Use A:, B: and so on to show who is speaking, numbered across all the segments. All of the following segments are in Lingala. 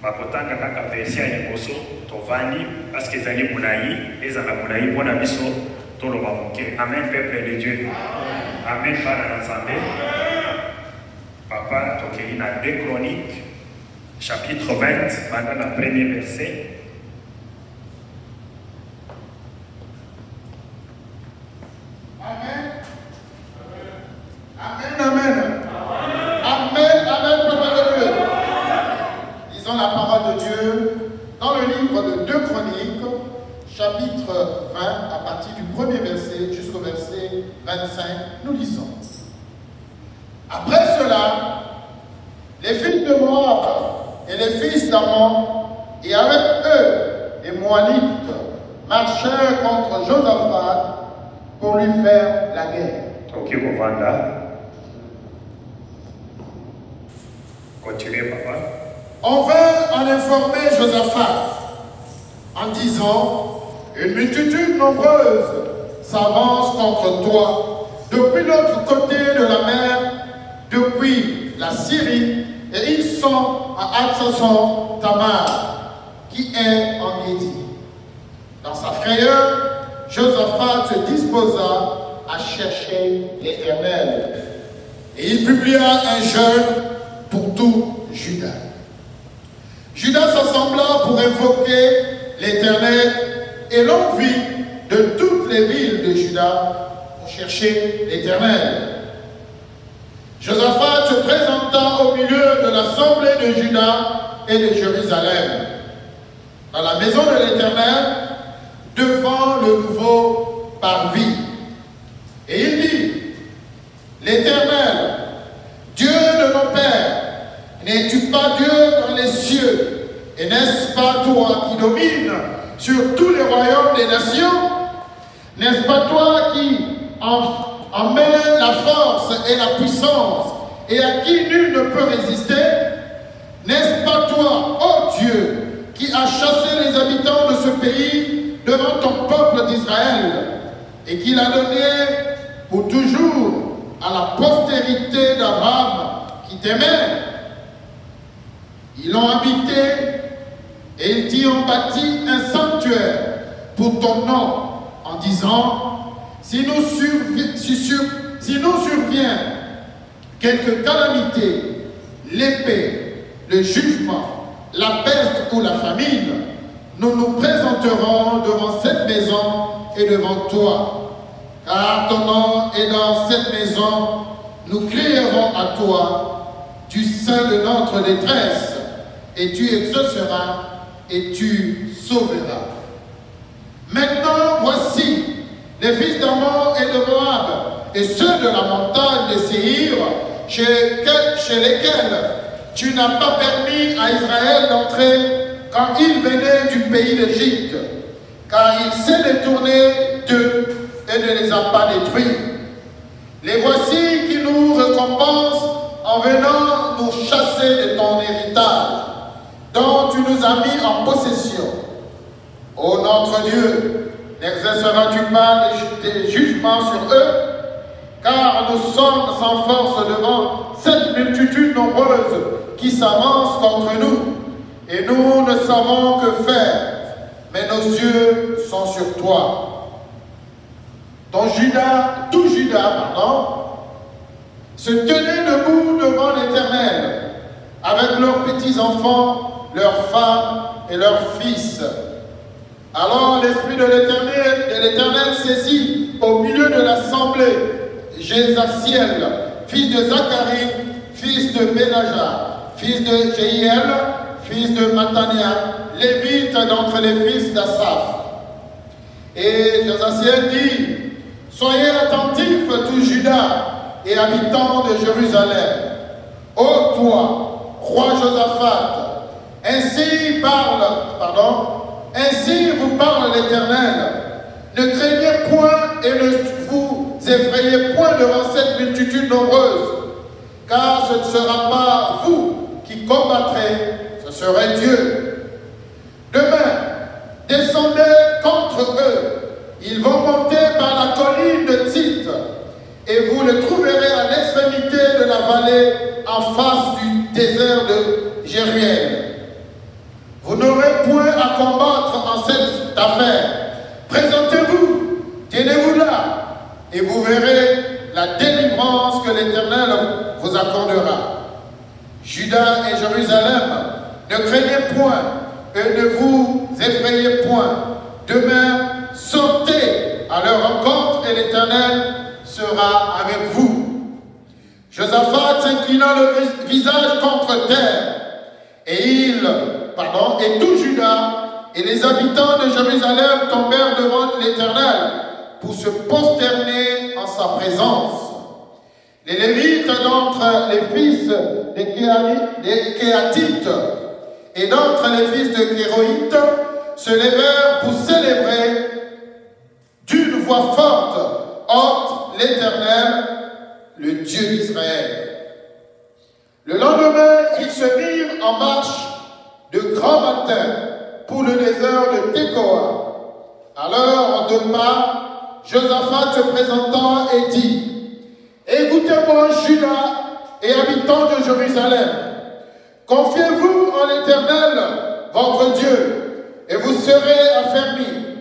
A: bakotanga kaka verset ya liboso tovandi parce que ezali molai ezala molai mpona biso toloba moke. Amen, peuple de Dieu. Amen, bana na Nzambe. Papa tokeli na 2 Chroniques chapitre 20 banda na premier verset.
B: Amen. Amen, amen. Amen, amen, peuple de Dieu. Lisons la parole de Dieu dans le livre de 2 Chroniques, chapitre 20, à partir du premier verset jusqu'au verset 25. Nous lisons. Après cela, les fils de Moab et les fils d'Ammon, et avec eux les Moabites, marchèrent contre Josaphat pour lui faire la guerre.
A: Ok, Kovanda. Continuez, papa.
B: On vint en informer Josaphat en disant: une multitude nombreuse s'avance contre toi depuis l'autre côté de la mer, depuis la Syrie, et ils sont à Hatsason Tamar, qui est en Médie. Dans sa frayeur, Josaphat se disposa à chercher l'Éternel. Et il publia un jeûne pour tout Juda. Juda s'assembla pour invoquer l'Éternel, et l'on vit de toutes les villes de Juda pour chercher l'Éternel. Josaphat se présenta au milieu de l'assemblée de Juda et de Jérusalem, dans la maison de l'Éternel, devant le nouveau parvis. Et il dit: l'Éternel, Dieu de nos pères, n'es-tu pas Dieu dans les cieux? Et n'est-ce pas toi qui domines sur tous les royaumes des nations? N'est-ce pas toi qui emmènes la force et la puissance, et à qui nul ne peut résister? N'est-ce pas toi, ô Dieu, qui as chassé les habitants de ce pays devant ton peuple d'Israël, et qui l'a donné pour toujours à la postérité d'Abraham qui t'aimait? Ils l'ont habité et ils t'y ont bâti un sanctuaire pour ton nom, en disant: si nous survient quelque calamité, l'épée, le jugement, la peste ou la famine, nous nous présenterons devant cette maison et devant toi. Car ton nom est dans cette maison, nous crierons à toi du sein de notre détresse, et tu exauceras et tu sauveras. Maintenant, voici les fils d'Ammon et de Moab, et ceux de la montagne de Séhir, chez lesquels tu n'as pas permis à Israël d'entrer quand il venait du pays d'Égypte, car il s'est détourné d'eux et ne les a pas détruits. Les voici qui nous récompensent en venant nous chasser de ton héritage, dont tu nous as mis en possession. Ô notre Dieu, n'exerceras-tu pas des jugements sur eux? Car nous sommes sans force devant cette multitude nombreuse qui s'avance contre nous, et nous ne savons que faire, mais nos yeux sont sur toi. Tout Juda, se tenait debout devant l'Éternel, avec leurs petits-enfants, leurs femmes et leurs fils. Alors l'Esprit de l'Éternel saisit au milieu de l'assemblée Jézaciel, fils de Zacharie, fils de Benaja, fils de Jéhiel, fils de Matania, lévite d'entre les fils d'Asaph. Et Jézaciel dit: soyez attentifs, tout Juda et habitants de Jérusalem. Ô toi, roi Josaphat, ainsi vous parle l'Éternel. Ne craignez point et ne vous effrayez point devant cette multitude nombreuse, car ce ne sera pas vous qui combattrez, ce serait Dieu. Demain, descendez contre eux. Ils vont monter par la colline de Tzit, et vous le trouverez à l'extrémité de la vallée en face du désert de Jériel. Présentez-vous, tenez-vous là, et vous verrez la délivrance que l'Éternel vous accordera. Judas et Jérusalem, ne craignez point et ne vous effrayez point. Demain, sortez à leur rencontre et l'Éternel sera avec vous. Josaphat s'inclina le visage contre terre, et tout Juda et les habitants de Jérusalem tombèrent devant l'Éternel pour se prosterner en sa présence. Les Lévites d'entre les fils des Kéatites et d'entre les fils de Kéroïtes se levèrent pour célébrer d'une voix forte, haute, l'Éternel, le Dieu d'Israël. Le lendemain, ils se mirent en marche de grand matin pour le désert de Tekoa. Alors, de pas, Josaphat se présentant et dit: écoutez-moi, Judas et habitants de Jérusalem, confiez-vous en l'Éternel, votre Dieu, et vous serez affermis.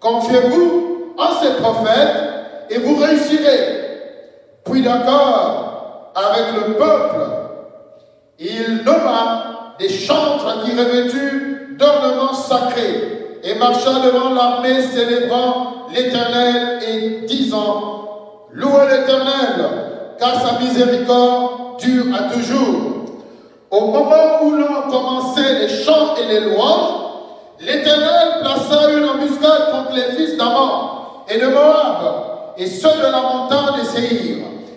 B: Confiez-vous en ses prophètes, et vous réussirez. Puis d'accord avec le peuple, il nomma des chantres qui revêtus d'ornements sacrés et marcha devant l'armée célébrant l'Éternel et disant: louez l'Éternel, car sa miséricorde dure à toujours. Au moment où l'on commençait les chants et les louanges, l'Éternel plaça une embuscade contre les fils d'Ammon et de Moab et ceux de la montagne de Séhir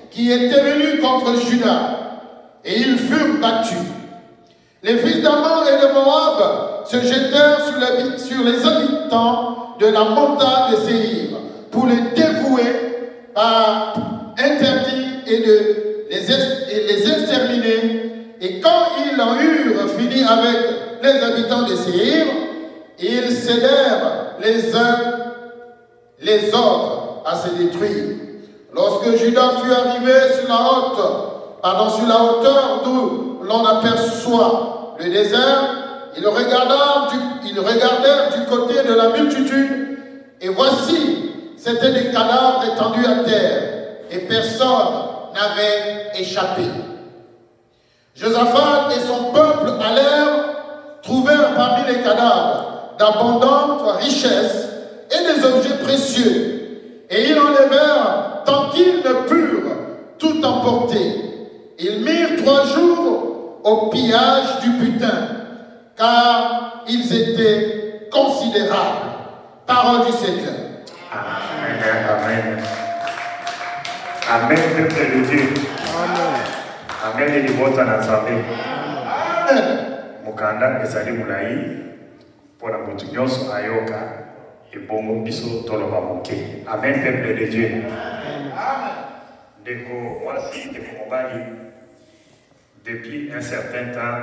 B: qui étaient venus contre Juda, et ils furent battus. Les fils d'Ammon et de Moab se jetèrent sur les habitants de la montagne de Séhir pour les dévouer par interdit et les exterminer. Et quand ils en eurent fini avec les habitants de Séhir, ils cédèrent les uns les autres à se détruire. Lorsque Judas fut arrivé sur la hauteur d'où l'on aperçoit le désert, ils regardèrent du côté de la multitude, et voici, c'étaient des cadavres étendus à terre, et personne n'avait échappé. Josaphat et son peuple allèrent, trouvèrent parmi les cadavres d'abondantes richesses et des objets précieux, et ils enlevèrent tant qu'ils ne purent tout emporter. Ils mirent 3 jours au pillage du butin, car ils étaient considérables. Parole du Seigneur.
A: Amen. Amen. Amen, peuple de Dieu.
C: Amen.
A: Amen, les votes en assemblée.
B: Amen.
A: Mukanda ezali mulai pona mutu nyonso ayoka ebongo biso toloba moke. Amen, peuple de Dieu. Amen. Ndeko mwasi, ndeko mobali, depuis un certain temps,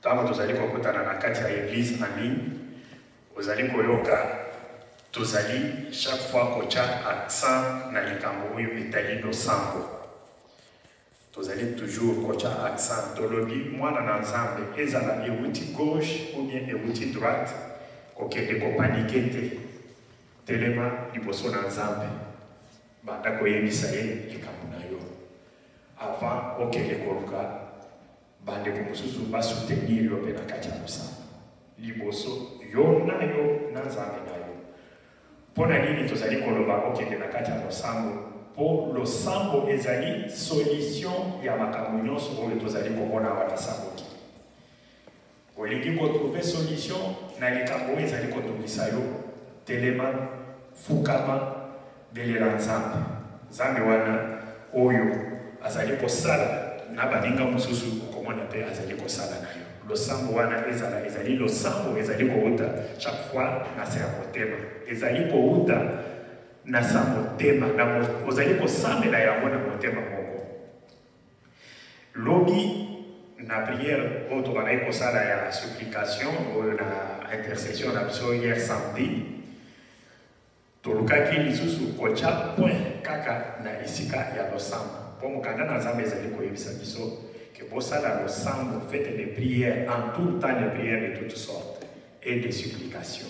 A: tango tozali kokutana na kati ya église en ligne, ozali koyoka, tozali chaque fois kocha accent na likambo oyo etali losambo. Tozali toujours kocha accent tolobi mwana na nzambe ezala euti gauche ou bien euti droite kokende kopanike te. Telema liboso na nzambe banda koyebisa ye likambo na yo avant okende koluka bande komususu basoutenir yo mpe na kati ya losambo liboso yo na nzambe na yo. Mpona nini tozali koloba okende na kati ya losambo? Po losambo ezali solution ya makambo nyonso oyo tozali komona wana samboki. Olingi kotrouve solution na likambo oyo ezali kotungisa yo, telema fukama belela nzambe. Nzambe wana oyo azali kosala na baninga mosusu okomona mpe azali kosala na yo. Losambo wana ezali losambo ezali kouta chaque fois na se ya motema. Ezali kouta na sa motema, ozali kosambela yango na motema moko. Lobi na prière oyo tobandaki kosala ya supplication oyo na intercession na biso hier samedi, tolukaki lisusu kotia point kaka na esika ya losambo. Po mokanda na nzambe ezali koyebisa biso ke bosala losambo, faites des prières en tout temps, des prières de toutes sortes et des supplications.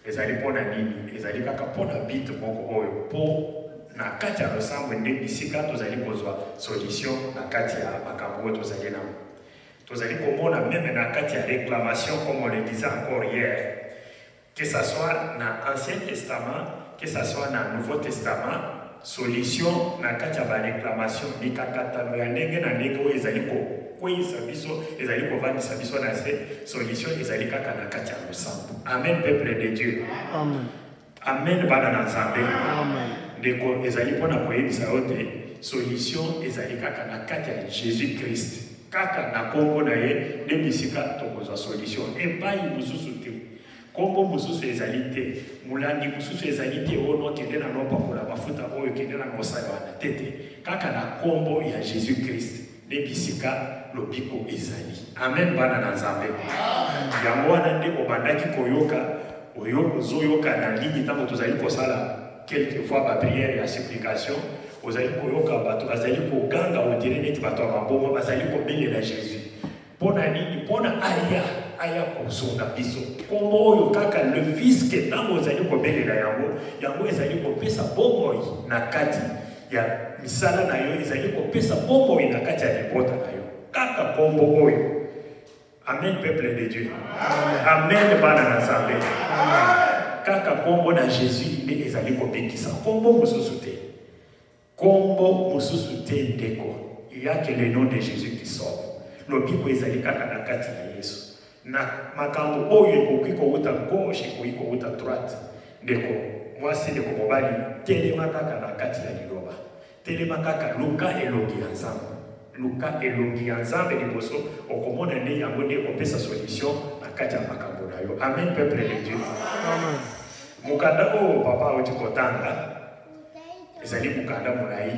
A: ezali mpona nini ezali kaka mpona bit moko oyo mpo na kati ya losambo nde bisika tozali kozwa solution na kati ya makambo oyo tozali nango tozali komona même na kati ya réclamation comme on le disait encore hier que ça soit na Ancien Testament que ça soit na Nouveau Testament solution na kati ya baréclamation mikakatano ya ndenge na ndenge oyo ezali kokweyisa biso ezali kovandisa biso na se solution ezali kaka na kati ya losambo. Amen peuple de Dieu.
C: Amen.
A: Amen bana na Nzambe.
C: Amen.
A: Ndeko ezali mpona koyebisa yo te solution ezali kaka na kati ya Jésus Christ kaka na kombo na ye nde bisika tokozwa solution epai mosusu te kombo mosusu ezali te molangi mosusu ezali te oyo nokende na nopakola mafuta oyo kende na mosala wana te te kaka na kombo ya Jésus Christ nde bisika lobiko ezali. Amen bana na Nzambe. Yango wana nde obandaki koyoka oyo ozoyoka na ligne ntango tozali kosala quelquefois ba prière ya supplication ozali koyoka bato bazali koganga odire neti bato ya maboma bazali kobelela Jésus mpona nini mpona aya kozonga biso kombo oyo kaka le fils ke ntango ozali kobelela yango ezali kopesa bomoi na kati ya misala na yo ezali kopesa bomoi na kati ya libota na yo kaka kombo oyo. Amen peuple de Dieu. Amen bana na Nzambe. Kaka kombo na Jésus nde ezali kobekisa kombo mosusu te kombo mosusu te ndeko il y a que le nom de Jésus qui sauve lobiko ezali kaka na kati na Yesu na makambo oyo ekoki kouta gauche ekoki kouta droite ndeko mwasi ndeko mobali telema kaka na kati ya liloba telema kaka luka elongi ya Nzambe luka elongi ya Nzambe liboso okomona nde yango nde kopesa solution na kati ya makambo na yo. Amen peuple de Dieu.
C: Amen.
A: Mukanda o papa oti kotanga ezali mukanda molai.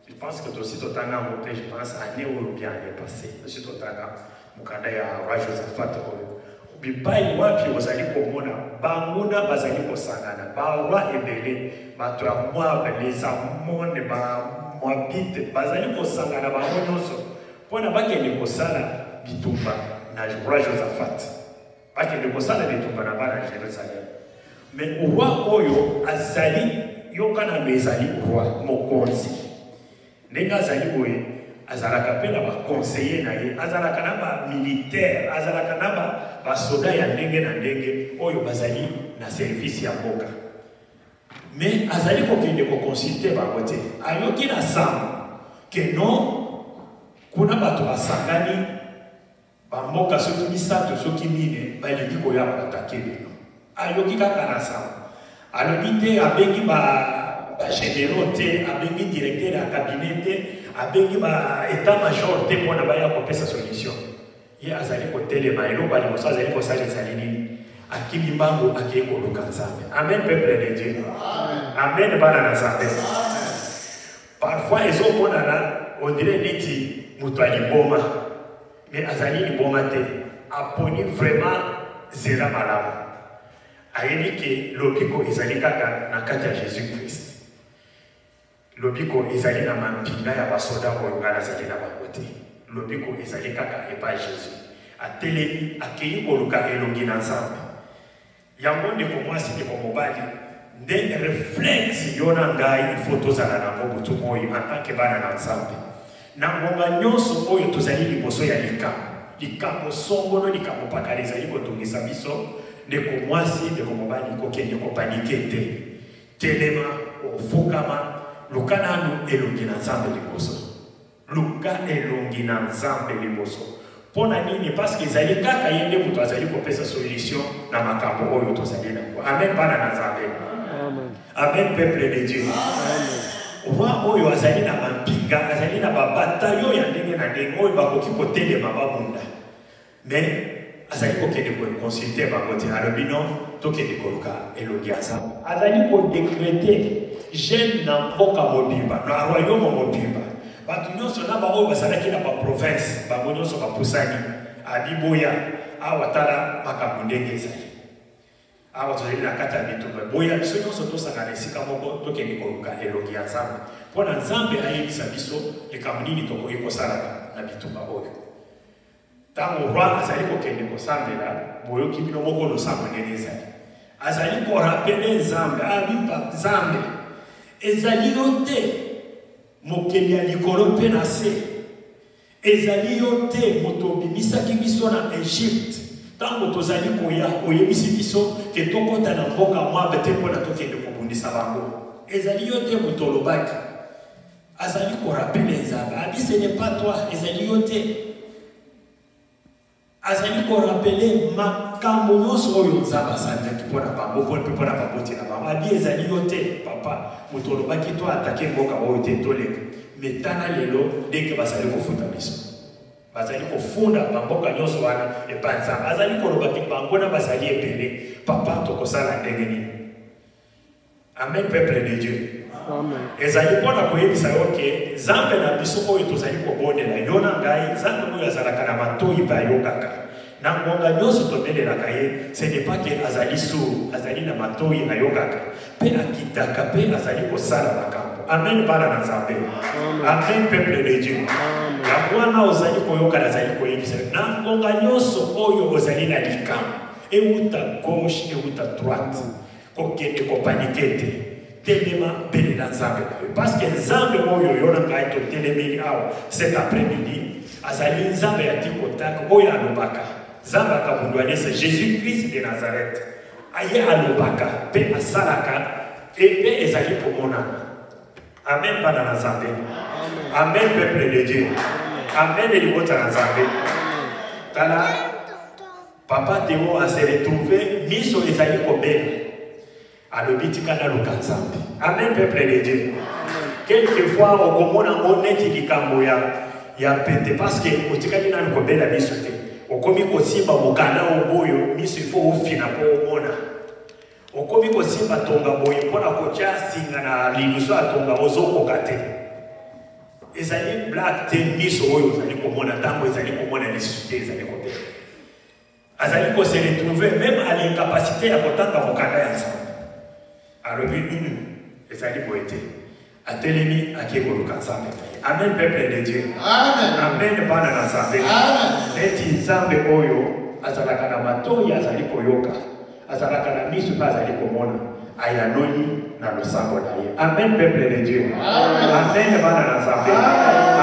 A: Je pense que aussi totanga mote je pense année ou bien année passée aussi totanga mukanda ya roi Josaphat oyo bipai wapi ozali komona banguna bazali kosangana ba roi ebele bato ya Moab les Ammon ba Moabite bazali kosangana bango nyonso mpona bakende kosala bitumba na roi Josaphat bakende kosala bitumba na bana Jerusalem. Mais roi oyo azali yokana bezali roi mokonzi ndenge azali boye azalaka mpe na baconseiller na ye azalaka na bamilitaire azalaka na basoda ya ndenge na ndenge oyo bazali na service ya mboka mais azali kokende koconsulte bango te ayoki na sango ke non kuna bato basangani bamboka soki misato soki mine balingi koya koatake bino ayoki kaka na sango alobi te abengi bagénéraux te abengi directeur ya cabinet te abengi baétat major te mpona baya kopesa solution ye azali kotelema eloko aliboso azali kosalisa nini akimi mbango akei koluka Nzambe. Amen peuple de Dieu. Amen bana na Nzambe. Parfois ezomonana ondire neti moto aliboma mais azali liboma te aponi vraiment zela malamu ayebi ke lobiko ezali kaka na kati ya Jésus Christ lobiko ezali na mampinga ya basoda oyo ngana azali na bango te lobiko ezali kaka epai Jésus atelemi akei koluka elongi na Nzambe yango ndeko mwasi ndeko mobali nde réflexe yo na ngai ifo tozala nango butu moyo en tant que bana na Nzambe na ngonga nyonso oyo tozali liboso ya likambo songolo likambo pakala ezali kotungisa biso ndeko mwasi ndeko mobali kokende kopanike te telema ofukama luka nanu elongi na Nzambe liboso luka elongi na Nzambe liboso mpona nini parce que ezali kaka ye nde moto azali kopesa solution na makambo oyo tozali nango. Amen bana na Nzambe. Amen peuple de Dieu. Roi oyo azali na mampinga azali na babatayo ya ndenge na ndenge oyo bakoki kotelema babunda mais azali kokende koconsulte bango te alobi non tokende koluka elongi ya Nzambe azali kodécréter jeune na mboka mobimba na royaume mobimba bato nyonso na baoyo bazalaki na baprovince bango nyonso bapusani abiboya awa tala makambo ndenge ezali awa tozali na kati ya bitumba boya biso nyonso tosangana esika moko tokende koluka elongi ya Nzambe mpona Nzambe ayebisa biso likambo nini tokoki kosala na bitumba oyo ntango roi azali kokende kosambela boyoki bino moko losambo ndenge ezali azali ko rappeler Nzambe abipa Nzambe ezali yote mokeli ya likolo mpe na se ezali yote moto bimisaki biso na Egypte tango tozali koya oyebisi biso ke tokota na mboka mwabe te mpona tokende kobundisa bango ezali yote moto olobaki azali ko rappeler Nzambe abi ce n'est pas toi ezali yote azali ko rappeler makambo nyonso oyo Nzambe asalaki mpona bango mpona baboti na bango abi ezali yote papa moto olobaki to atake mboka oyo te toleka metana lelo ndenge bazali kofuta biso bazali kofunda bamboka nyonso wana epa Nzambe azali kolobaki bango na bazali ebele papa tokosala ndenge nini. Amen, peuple de Dieu.
C: Amen.
A: Ezali mpona koyebisa yo ke Nzambe na biso oyo tozali kobondela yo na ngai Nzambe oyo azalaka na matoyi mpe ayokaka na ngonga nyonso tobelelaka ye ce n'est pas ke azali sourd azali na matoyi ayokaka mpe akitaka mpe azali kosala makambo. Amen, bana na Nzambe. Amen, peuple de Dieu. Ya wana ozali koyoka nazali koyebisa na ngonga nyonso oyo ozali na likambo euta gauche euta droite kokende kopanike te telema mbele na Nzambe parce que Nzambe oyo yo na ngai totelemeli awa cet après-midi azali Nzambe ya tikotaka oyo alobaka Nzambe akabundwane c'est Jésus-Christ de Nazareth aye alobaka mpe asalaka mpe ezali komonana. Amen, bana na Nzambe. Amen, peuple de Dieu. Amen, libota na Nzambe. Tala papa Théo a se retrouvé miso ezali kobela alobitika na luka Nzambe. Amen, peuple de Dieu. Quelquefois okomona oneti likambo ya pete parce que otikali na kobela miso te okomi kosimba mokanda oboyo miso ifo ofina po omona okomi kosimba tonga boye mpona kotia singa na liluso atonga ozokoka te ezali black te miso oyo ozali komona ntango ezali komona lisusu te ezali kobela azali kose retrouver même à l'incapacité ya kotanga mokanda ya Nzambe alobi ezali boye te atelemi ake koluka Nzambe. Amen, peuple de Dieu.
B: Amen.
A: Amen, bana na Nzambe.
B: Amen.
A: Neti Nzambe oyo azalaka na matoyi azali koyoka azalaka na miso mpe azali komona ayanoli na losambo na ye. Amen, peuple de Dieu. Amen, bana na Nzambe.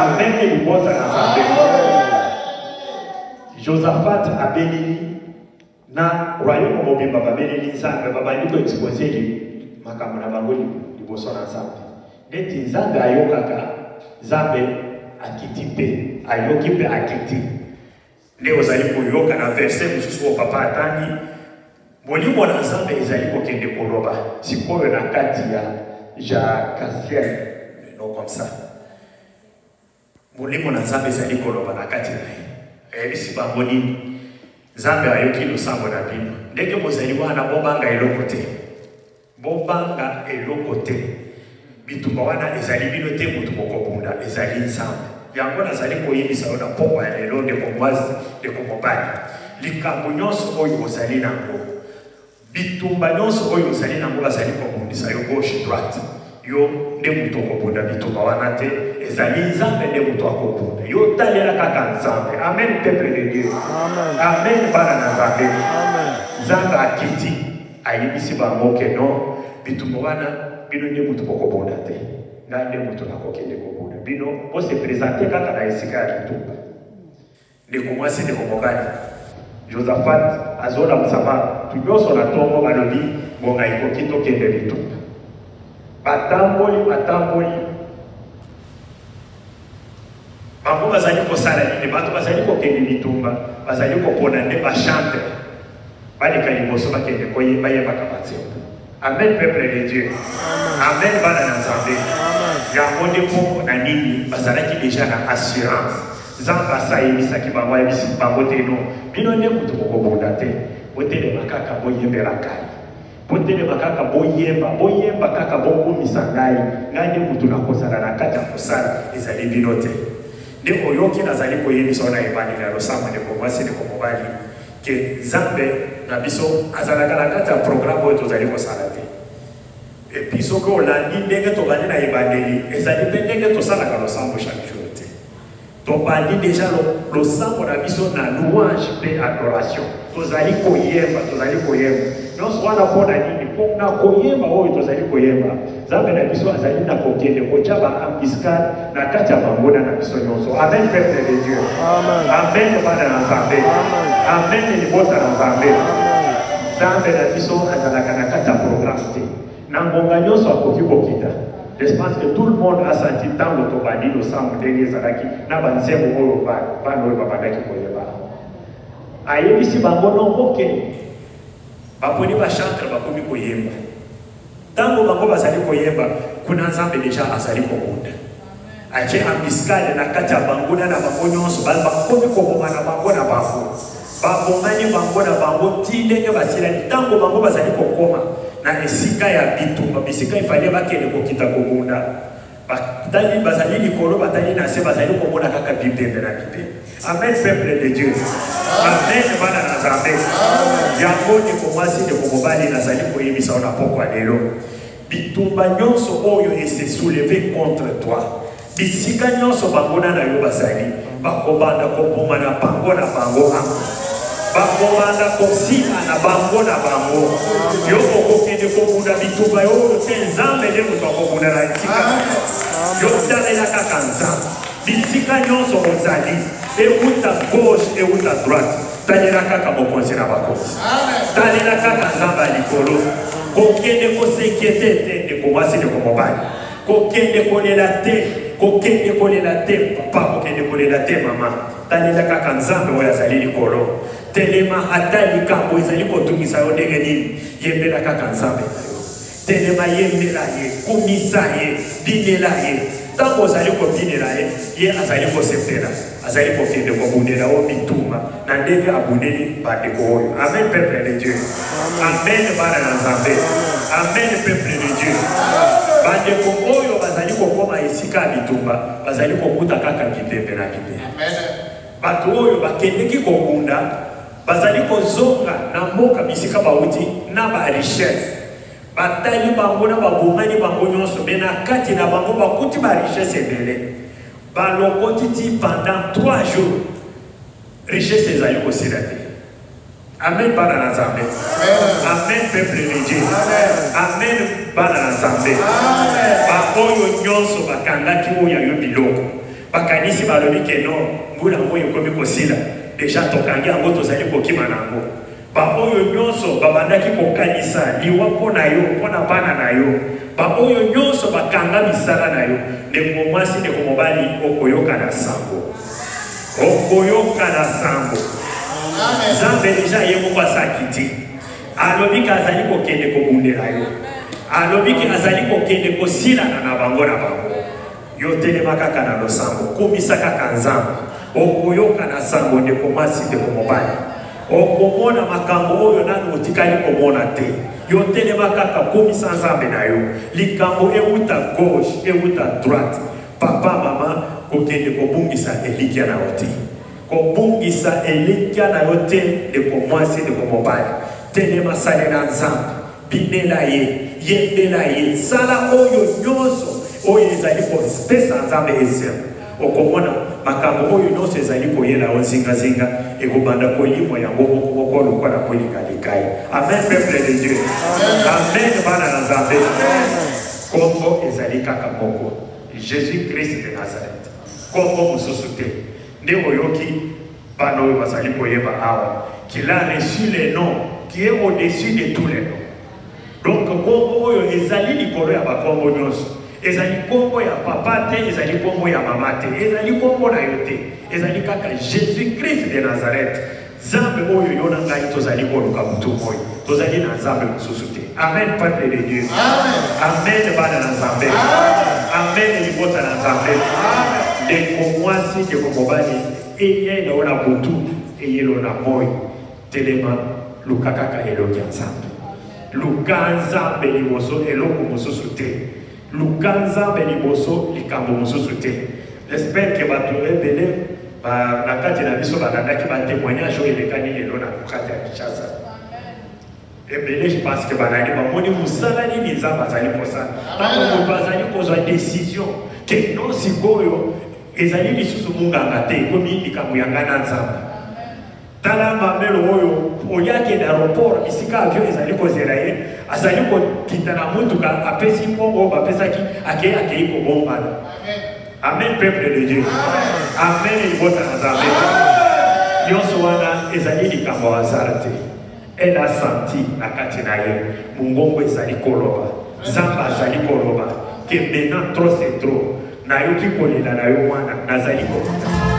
A: Amen, libota na Nzambe. Josaphat abeleli na royaume mobimba babeleli Nzambe babandi koexposeli makambo na bango liboso na Nzambe neti Nzambe ayokaka Nzambe akiti mpe ayoki mpe akiti nde ozali koyoka na verset mosusu oyo papa atani molimo na Nzambe ezali kokende koloba sikoyo na kati ya Cassiel non comme ça molimo na Nzambe ezali koloba na kati na ye ebisi bango nini Nzambe ayoki losambo na bino ndenge bozali wana bobanga eloko te bobanga eloko te bitumba wana ezali bino te mutu mokobunda ezali Nzambe yango nazali koyebisa yo na pokwa ya lelo ndeko mwasi ndeko mobali likambo nyonso oyo ozali nango bitumba nyonso oyo ozali nango bazali kobundisa yo gauche droite yo nde mutu okobunda bitumba wana te ezali Nzambe nde mutu akobunda yo talela kaka Nzambe. Amen, peuple de Dieu. Amen, bana na Nzambe. Nzambe akiti ayebisi bango ke non bitumba wana bino nde mutu okobunda te ngai nde mutu nakokende kobunda bino ose présenter kaka na esika ya bitumba ndeko mwasi ndeko mobali Josaphat azola msama tunyonso na tongo balobi ngonga ekoki tokende bitumba batamboli bango bazali kosala nini bato bazali kokende bitumba bazali kopona nde bachante baleka liboso bakende bayembaka matsembo. Amen, peuple de Dieu. Amen, bana na Nzambe. Yango nde mpo na nini bazalaki deja na assurance Nzambe asayebisaki bango ayebisi bango te no bino nde mutu mokobunda te botelema kaka boyembela ngai botelema kaka boyemba kaka bokumisa ngai nde mutu nakozala na kati ya kosala ezali bino te nde oyoki nazali koyebisa na ebandeli ya losambo ndeko mwasi ndeko mobali ke Nzambe na biso azalaka na kati ya programme oyo tozali kosala te epuis soki olandi ndenge tobandi na ebandeli ezali mpe ndenge tosalaka losambo chaque jour te tobandi deja losambo na biso na louange mpe adoration tozali koyemba nyonso wana mpona nini mpona koyeba oyo tozali koyeba nzambe na biso azali na kokende kotya baambiscade na kati ya banguna na biso nyonso. Amen, peuple de Dieu. Amen, bana na nzambe. Amen, libota na nzambe. Nzambe na biso azalaka na kati ya programme te na ngonga nyonso akoki kokita. Je pense que tout le monde a senti dans le tobandi le sang ndenge ezalaki na banzembo oyo bana oyo babandaki koyeba ayebisi bango nokokende baponi bachantre bakomi koyemba ntango bango bazali koyemba kuna nzambe deja azali kokunda atie ambiscade na kati ya banguna na bango nyonso bakomi koboma na bango na bango babomani bango na bango ti ndenge basilani ntango bango bazali kokoma na esika ya bitumba bisika ifale bakende kokita kobunda batali bazali likolo batali na se bazali komona kaka bibembe na bibembe. Amen, peuple de Dieu. Amen, bana na nzambe. Yango ni komwasi de komobali nazali koyebisa ona pokwa lelo bitumba nyonso oyo ese soulever contre toi bisika nyonso bangona na yo bazali bakobanda kopoma na bango na bango bakomanda kosila na bango na bango yo okokende kobunda bitumba yo te nzambe nde moto akobunda na esika yo talela kaka nzambe bisika nyonso ozali euta gauche euta droite talela kaka mokonzi na bakonzi talela kaka nzambe ya likolo kokende kosekete te ndeko mwasi ndeko mobali kokende kolela te kokende kolela te papa kokende kolela te mama talela kaka nzambe oyo azali likolo telema ata likambo ezali kotungisa yo ndenge nini yembela kaka nzambe na yo telema yembela ye kumisa ye binela ye ntango ozali kobinela ye ye azali kosepela azali kokende kobundela o bituma na ndenge abundeli bandeko oyo. Amen, peuple de Dieu. Amen, bana na nzambe. Amen, peuple de Dieu. Bandeko oyo bazali kokoma esika ya bitumba bazali kokuta kaka bibembe na bibembe. Bato oyo bakendeki kobunda bazali kozonga na mboka bisika bauti na ba richesse batali bango na babongani bango nyonso me na kati na bango bakuti ba richesse ebele balokoti ti pendant 3 jours richesse ezali kosila te. Amen, bana na nzambe. Amen, peuple de Dieu. Amen, bana na nzambe. Baoyo nyonso bakangaki oyo yo biloko bakanisi balobi ke non mbula oyo ekomi kosila deja tokangi yango tozali kokima nango baoyo nyonso babandaki kokanisa liwa mpona yo mpona bana na yo baoyo nyonso bakanga misala na yo ndeko mwasi ndeko mobali okoyoka na sango okoyoka na sango nzambe deja ye moko asaki ti alobiki azali kokende kobundela yo alobiki azali kokende kosilana na bango na bango yo telema kaka na losambo kumisa kaka nzambe okoyoka na sango ndeko mwasi ndeko mobali okomona makambo oyo nanu otikali komona te yo telema kaka kumisa nzambe na yo likambo euta gauche euta droite papa mama kokende kobungisa elikya na yo te kobungisa elikya na yo te ndeko mwasi ndeko mobali telema salela nzambe binela ye yembela ye sala oyo nyonso oyo ezali kopesa nzambe esema okomona makambo oyo nyonso ezali koyela o zingazinga ekobanda kolimwa yango moko lokola kolinga-lingai. Amen, peuple de Dieu. Amen, bana na nzambe. Kombo ezali kaka moko Jésus-Christ de Nazareth. Kombo mosusu te nde oyoki bana oyo bazali koyeba awa qu'il a reçu les noms qui est au-dessus de tous les noms. Donc kombo oyo ezali likolo ya bakombo nyonso ezali kombo ya papa te ezali kombo ya mama te ezali kombo na yo te ezali kaka Jésus-Christ de Nazareth. Nzambe oyo yo na ngai tozali koluka mutu oyo tozali na nzambe mosusu te. Amen, peuple de Dieu. Amen, bana na nzambe. Amen, libota na nzambe. Ndeko mwasi ndeko mobali eyelo na butu eyelo na moi telema luka kaka elongi ya nzambe luka nzambe liboso eloko mosusu te luka nzambe liboso likambo mosusu te. J'espère que bato ebele na kati na biso balandaki batémoignage oyo elekani lelo na kati ya Kinshasa ebele. Je pense que banani bamoni mosala nini nzambe azali kosala ntango moto azali kozwa décision ke non sikoyo ezali lisusu munganga te ekomi likambo yanga na nzambe tala mamelo oyo oyake na aéroport isika avion ezali kozela ye azali kokita na mutuka apesi mbongo bapesaki akei kobombana. Amen peuple de Dieu. Amen libota na Nzambe. Nyonso wana ezali likambo ya hasard te. Elle a senti na kati na ye mongongo ezali koloba Nzambe azali koloba que maintenant trop c'est trop nayoki kolela na yo wana nazali kolela.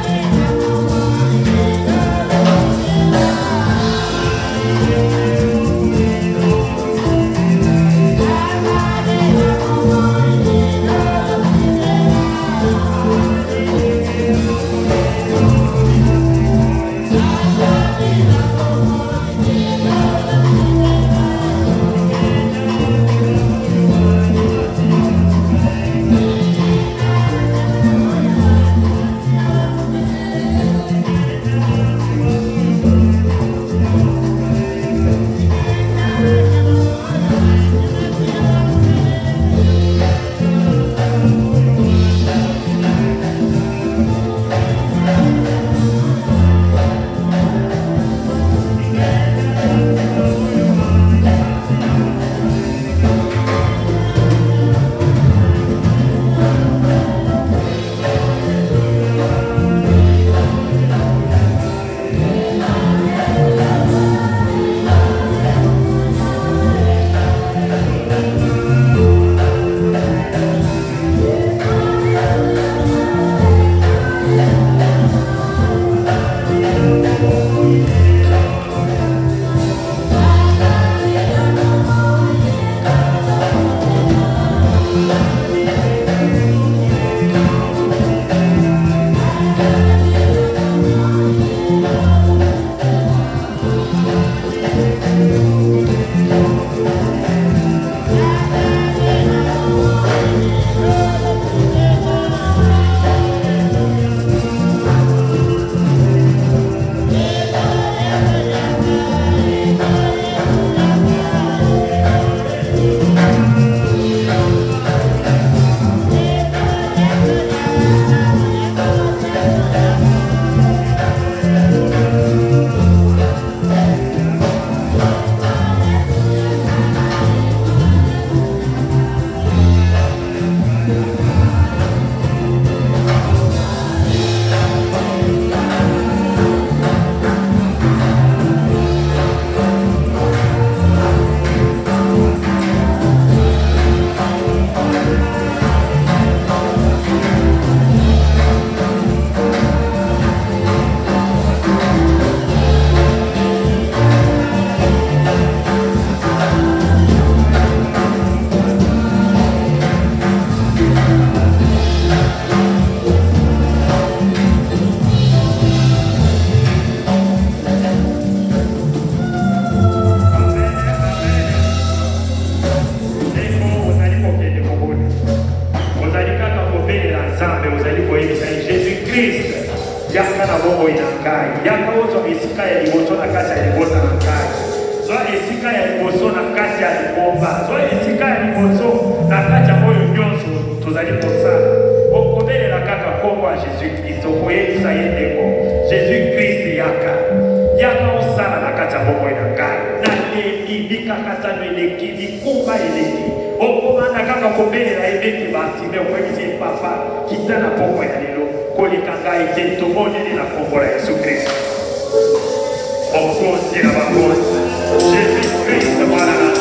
C: Jésus-Christ, voilà.